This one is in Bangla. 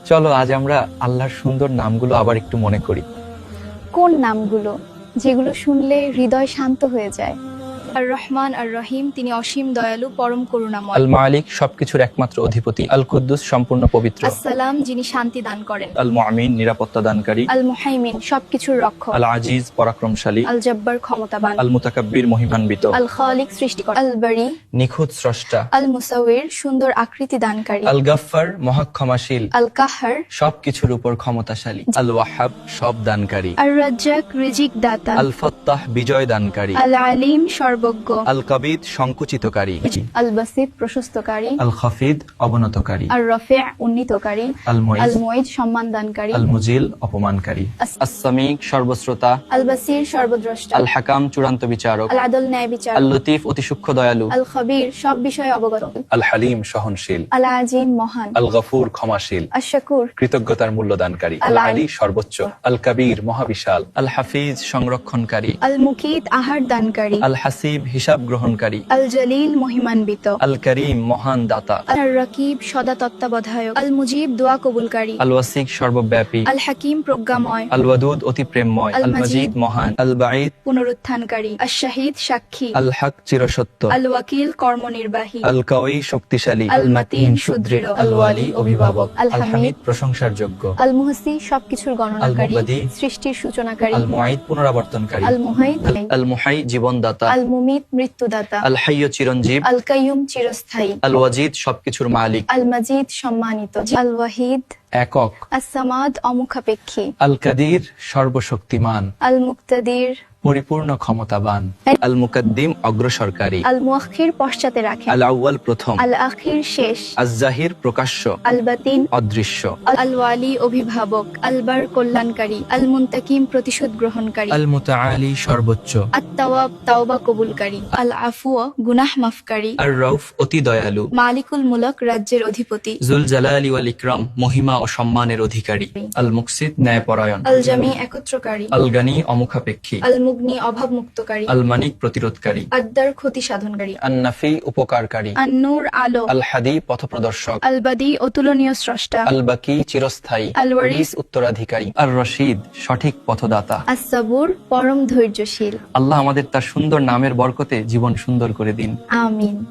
চলো আজ আমরা আল্লাহর সুন্দর নামগুলো আবার একটু মনে করি। কোন নামগুলো যেগুলো শুনলে হৃদয় শান্ত হয়ে যায়? আর রহমান আর রহিম, তিনি অসীম দয়ালু, পরম করুণাময়। আল মালিক, সবকিছুর একমাত্র অধিপতি। আল কুদ্দুস, সম্পূর্ণ পবিত্র। আসসালাম, যিনি শান্তি দান করেন। আল মুমিন, নিরাপত্তা দানকারী। আল মুহাইমিন, সবকিছুর রক্ষক। আল আজিজ, পরাক্রমশালী। আল জব্বার, ক্ষমতাবান। আল মুতাকাব্বির, মহিমান্বিত। আল খালিক, সৃষ্টিকর্তা। আল বারি, নিখুঁত স্রষ্টা। আল মুসাউবির, সুন্দর আকৃতি দানকারী। আল গাফফার, মহাক্ষমাশীল। আল কাহার, সবকিছুর উপর ক্ষমতাশালী। আল ওয়াহাব, সব দানকারী। আর রাজ্জাক, রিজিক দাতা। আল ফাত্তাহ, বিজয় দানকারী। আল আলিম, সর্বজ্ঞ। আল কাবিদ, সংকুচিতকারী। আল বাসিত, প্রশস্তকারী। আল খাফিদ, অবনতকারী। আর রফি', উন্নীতকারী। আল মুইজ, আল মুইজ, সম্মান দানকারী। আল মুজিল, অপমানকারী। আস-সামিক, সর্বশ্রোতা। আল বাসির, সর্বদ্রষ্টা। আল হাকাম, চূড়ান্ত বিচারক। আল আদল, ন্যায় বিচার। আল লতিফ, অতি সূক্ষ্ম দয়ালু। আল খবির, সব বিষয়ে অবগত। আল হালিম, সহনশীল। আল আজিম, মহান। আল গফুর, ক্ষমাশীল। আল শাকুর, কৃতজ্ঞতার মূল্যদানকারী। আল আল আলী, সর্বোচ্চ। আল কাবীর, মহাবিশাল। আল হাফিজ, সংরক্ষণকারী। আল মুকিত, আহার দানকারী। আল হাসিব, হিসাব গ্রহণকারী। আল জলিল, মহিমান্বিত। আল করিম, মহান দাতা। আর রাকিব, সদা তত্ত্বাবধায়ক। আল মুজিব, দোয়া কবুলকারী। আল ওয়াসিক, সর্বব্যাপী। আল হাকিম, প্রজ্ঞাময়। আল ওয়াদুদ, অতি প্রেমময়। আল আল মাজিদ, মাজিদ, মহান। আল বাঈদ, পুনরুত্থানকারী। আল শাহিদ, সাক্ষী। আল হক, চিরসত্য। আল ওয়াকিল, কর্মনির্বাহী। আল কাওয়ি, শক্তিশালী। আল মাতিন, সুদৃঢ়। আল ওয়ালি, অভিভাবক। আল আল হামিদ, হামিদ, প্রশংসার যোগ্য। আল মুহসি, সবকিছুর গণনাকারী। আল মুবাদি, সৃষ্টির সূচনাকারী। আল মুঈদ, পুনরাবর্তনকারী। আল মুহাইদ, আল মুহাই, জীবনদাতা। আল মুমিত, মৃত্যুদাতা। আল হাইয়্য, চিরঞ্জীব। আল কাইয়ুম, চিরস্থায়ী। আল ওয়াজিদ, সবকিছুর মালিক। আল মাজিদ, সম্মানিত। আল ওয়াহিদ, একক। আস-সামাদ, অমুখাপেক্ষী। আল কাদির, সর্বশক্তিমান। আল মুক্তাদির, পরিপূর্ণ ক্ষমতাবান। আল মুকাদ্দিম, অগ্রসরকারী। আল মুআখির, পশ্চাতে রাখেন। আল আউয়াল, প্রথম। আল আখির, শেষ। আজ জাহির, প্রকাশ্য। আল বাতিন, অদৃশ্য। আল ওয়ালি, অভিভাবক। আল বার, কল্যাণকারী। আল মুনতাকিম, প্রতিশোধ গ্রহণকারী। আল মুতাআলি, সর্বোচ্চ। আত তাওয়াব, তাওবা কবুলকারী। আল আফুয়া, গুনাহ মাফকারী। আর রউফ, অতি দয়ালু। মালিকুল মুলক, রাজ্যের অধিপতি। জুল জালালি ওয়াল ইকরাম, মহিমা ও সম্মানের অধিকারী। আল মুকসিত, ন্যায়পরায়ণ। আল জামি, একত্রকারী। আল গানি, অমুখাপেক্ষী। আল মুগনি, অভাব মুক্তকারী। আল মানিক, প্রতিরোধকারী। আদ্দার, ক্ষতি সাধনকারী। আন নাফি, উপকারকারী। আন নূর, আলো। আল হাদি, পথপ্রদর্শক। আল বাদি, অতুলনীয় স্রষ্টা। আল বাকি, চিরস্থায়ী। আল ওয়ারিস, উত্তরাধিকারী। আর রশিদ, সঠিক পথদাতা। আস-সাবুর, পরম ধৈর্যশীল। আল্লাহ আমাদের তার সুন্দর নামের বরকতে জীবন সুন্দর করে দিন। আমিন।